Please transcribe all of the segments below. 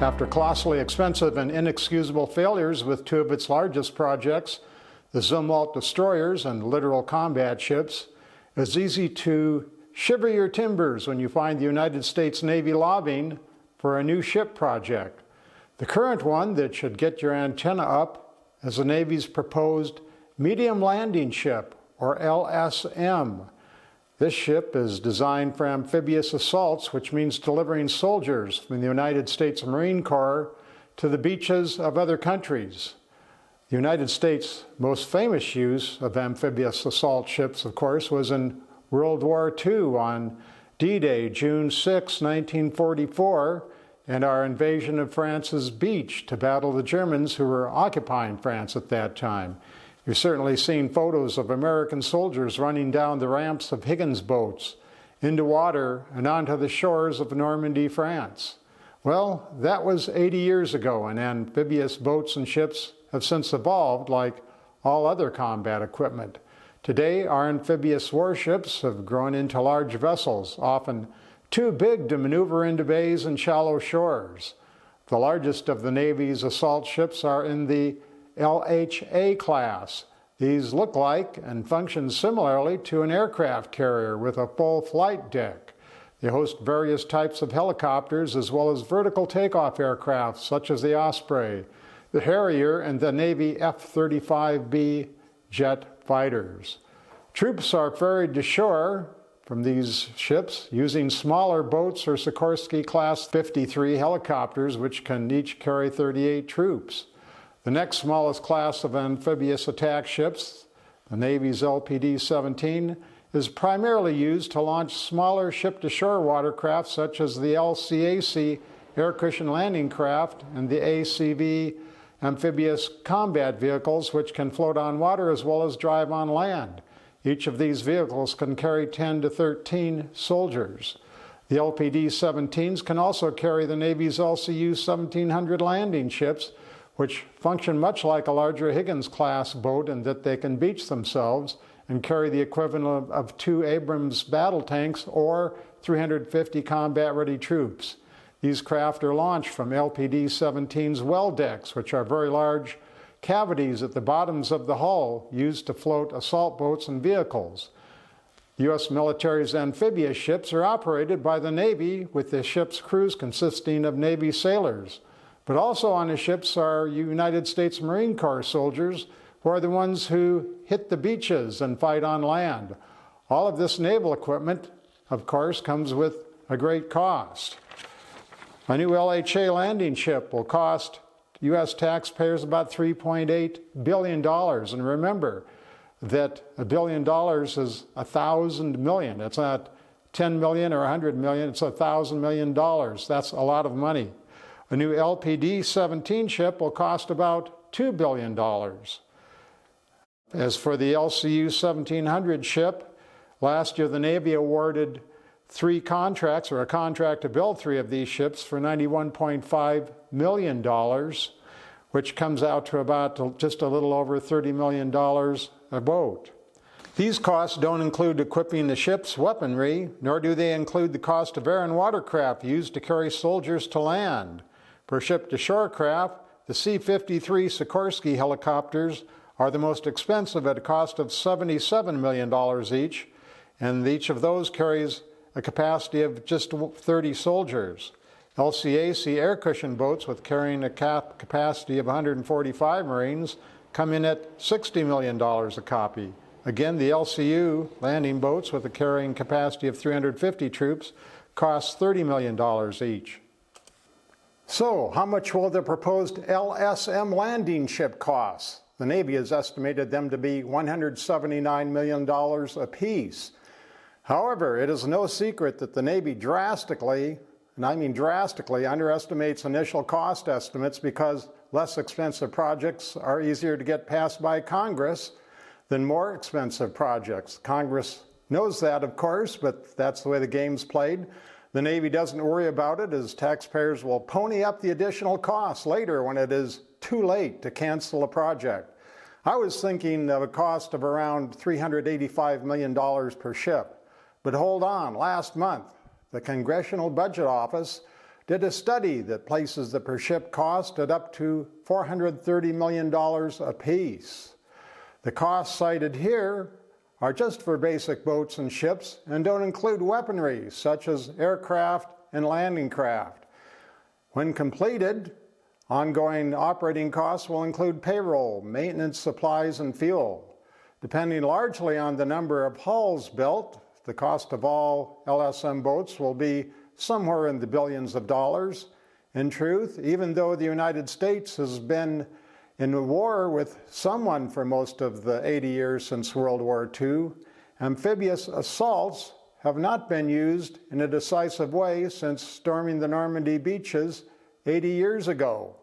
After colossally expensive and inexcusable failures with two of its largest projects, the Zumwalt destroyers and littoral combat ships, it's easy to shiver your timbers when you find the United States Navy lobbying for a new ship project. The current one that should get your antenna up is the Navy's proposed Medium Landing Ship, or LSM. This ship is designed for amphibious assaults, which means delivering soldiers from the United States Marine Corps to the beaches of other countries. The United States' most famous use of amphibious assault ships, of course, was in World War II on D-Day, June 6, 1944, and our invasion of France's beach to battle the Germans who were occupying France at that time. You've certainly seen photos of American soldiers running down the ramps of Higgins boats into water and onto the shores of Normandy, France. Well, that was 80 years ago, and amphibious boats and ships have since evolved like all other combat equipment. Today, our amphibious warships have grown into large vessels, often too big to maneuver into bays and shallow shores. The largest of the Navy's assault ships are in the LHA class. These look like and function similarly to an aircraft carrier with a full flight deck. They host various types of helicopters as well as vertical takeoff aircraft such as the Osprey, the Harrier, and the Navy F-35B jet fighters. Troops are ferried to shore from these ships using smaller boats or Sikorsky Class 53 helicopters, which can each carry 38 troops. The next smallest class of amphibious attack ships, the Navy's LPD-17, is primarily used to launch smaller ship-to-shore watercraft such as the LCAC air cushion landing craft and the ACV amphibious combat vehicles, which can float on water as well as drive on land. Each of these vehicles can carry 10 to 13 soldiers. The LPD-17s can also carry the Navy's LCU 1700 landing ships, which function much like a larger Higgins-class boat in that they can beach themselves and carry the equivalent of 2 Abrams battle tanks or 350 combat-ready troops. These craft are launched from LPD-17's well decks, which are very large cavities at the bottoms of the hull used to float assault boats and vehicles. The U.S. military's amphibious ships are operated by the Navy, with the ship's crews consisting of Navy sailors. But also on the ships are United States Marine Corps soldiers, who are the ones who hit the beaches and fight on land. All of this naval equipment, of course, comes with a great cost. A new LHA landing ship will cost U.S. taxpayers about $3.8 billion. And remember that $1 billion is 1,000 million. It's not 10 million or 100 million, it's 1,000 million dollars. That's a lot of money. A new LPD-17 ship will cost about $2 billion. As for the LCU 1700 ship, last year the Navy awarded 3 contracts, or a contract to build 3 of these ships for $91.5 million, which comes out to about just a little over $30 million a boat. These costs don't include equipping the ship's weaponry, nor do they include the cost of air and watercraft used to carry soldiers to land. For ship-to-shore craft, the C-53 Sikorsky helicopters are the most expensive at a cost of $77 million each, and each of those carries a capacity of just 30 soldiers. LCAC air cushion boats with carrying a capacity of 145 Marines come in at $60 million a copy. Again, the LCU landing boats with a carrying capacity of 350 troops cost $30 million each. So, how much will the proposed LSM landing ship cost? The Navy has estimated them to be $179 million apiece. However, it is no secret that the Navy drastically, and I mean drastically, underestimates initial cost estimates because less expensive projects are easier to get passed by Congress than more expensive projects. Congress knows that, of course, but that's the way the game's played. The Navy doesn't worry about it, as taxpayers will pony up the additional costs later when it is too late to cancel a project. I was thinking of a cost of around $385 million per ship. But hold on, last month, the Congressional Budget Office did a study that places the per ship cost at up to $430 million apiece. The costs cited here are just for basic boats and ships and don't include weaponry such as aircraft and landing craft. When completed, ongoing operating costs will include payroll, maintenance, supplies, and fuel. Depending largely on the number of hulls built, the cost of all LSM boats will be somewhere in the billions of dollars. In truth, even though the United States has been in a war with someone for most of the 80 years since World War II, amphibious assaults have not been used in a decisive way since storming the Normandy beaches 80 years ago.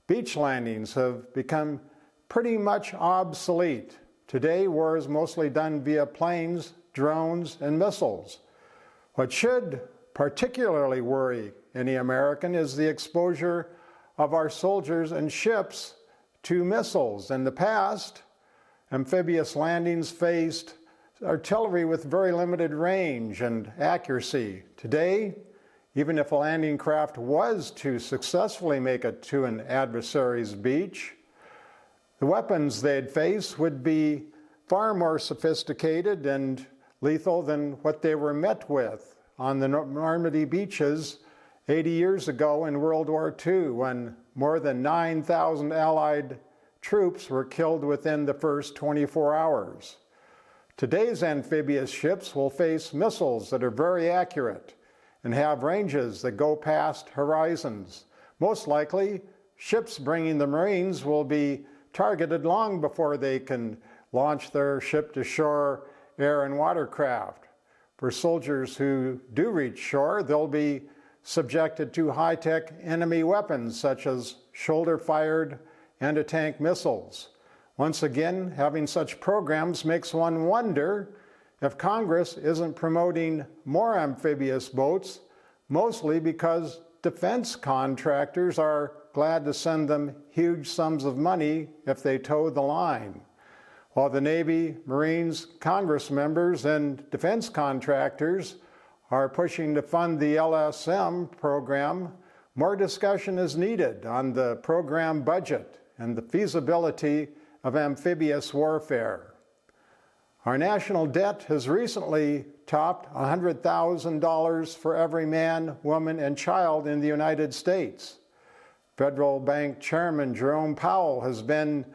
Beach landings have become pretty much obsolete. Today, war is mostly done via planes, drones, and missiles. What should particularly worry any American is the exposure of our soldiers and ships to missiles. In the past, amphibious landings faced artillery with very limited range and accuracy. Today, even if a landing craft was to successfully make it to an adversary's beach, the weapons they'd face would be far more sophisticated and lethal than what they were met with on the Normandy beaches 80 years ago in World War II, when more than 9,000 Allied troops were killed within the first 24 hours. Today's amphibious ships will face missiles that are very accurate and have ranges that go past horizons. Most likely, ships bringing the Marines will be targeted long before they can launch their ship-to-shore air and watercraft. For soldiers who do reach shore, they'll be subjected to high-tech enemy weapons such as shoulder-fired anti-tank missiles. Once again, having such programs makes one wonder if Congress isn't promoting more amphibious boats, mostly because defense contractors are glad to send them huge sums of money if they toe the line. While the Navy, Marines, Congress members, and defense contractors are pushing to fund the LSM program, more discussion is needed on the program budget and the feasibility of amphibious warfare. Our national debt has recently topped $100,000 for every man, woman, and child in the United States. Federal Bank Chairman Jerome Powell has been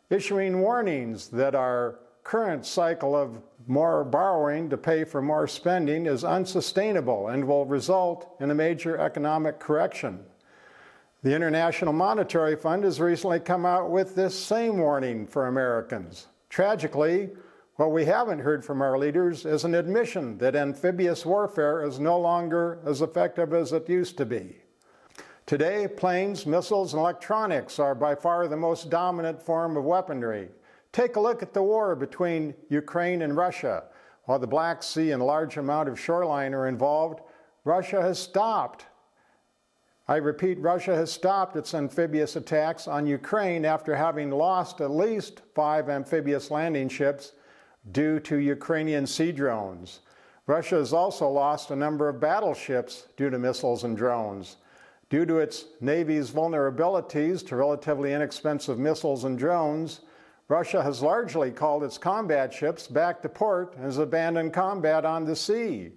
issuing warnings that our current cycle of more borrowing to pay for more spending is unsustainable and will result in a major economic correction. The International Monetary Fund has recently come out with this same warning for Americans. Tragically, what we haven't heard from our leaders is an admission that amphibious warfare is no longer as effective as it used to be. Today, planes, missiles, and electronics are by far the most dominant form of weaponry. Take a look at the war between Ukraine and Russia. While the Black Sea and a large amount of shoreline are involved, Russia has stopped. I repeat, Russia has stopped its amphibious attacks on Ukraine after having lost at least 5 amphibious landing ships due to Ukrainian sea drones. Russia has also lost a number of battleships due to missiles and drones. Due to its Navy's vulnerabilities to relatively inexpensive missiles and drones, Russia has largely called its combat ships back to port and has abandoned combat on the sea.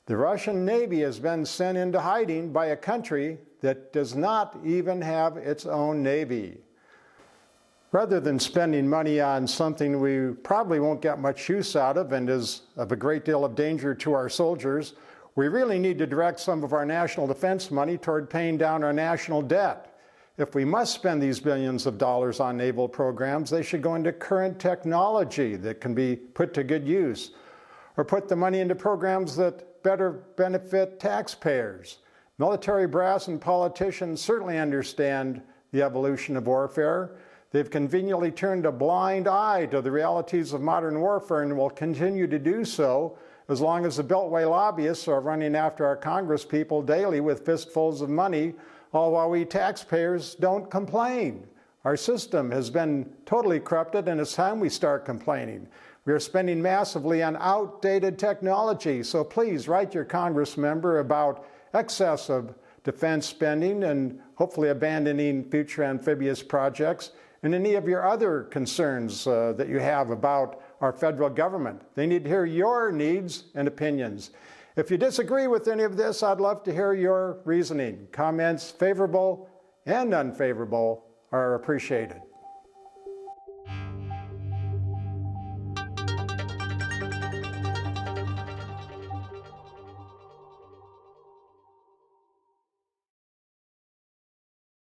The Russian Navy has been sent into hiding by a country that does not even have its own Navy. Rather than spending money on something we probably won't get much use out of and is of a great deal of danger to our soldiers, we really need to direct some of our national defense money toward paying down our national debt. If we must spend these billions of dollars on naval programs, they should go into current technology that can be put to good use, or put the money into programs that better benefit taxpayers. Military brass and politicians certainly understand the evolution of warfare. They've conveniently turned a blind eye to the realities of modern warfare and will continue to do so as long as the Beltway lobbyists are running after our congresspeople daily with fistfuls of money, all while we taxpayers don't complain. Our system has been totally corrupted, and it's time we start complaining. We are spending massively on outdated technology, so please write your Congress member about excess of defense spending and hopefully abandoning future amphibious projects, and any of your other concerns that you have about our federal government. They need to hear your needs and opinions. If you disagree with any of this, I'd love to hear your reasoning. Comments, favorable and unfavorable, are appreciated.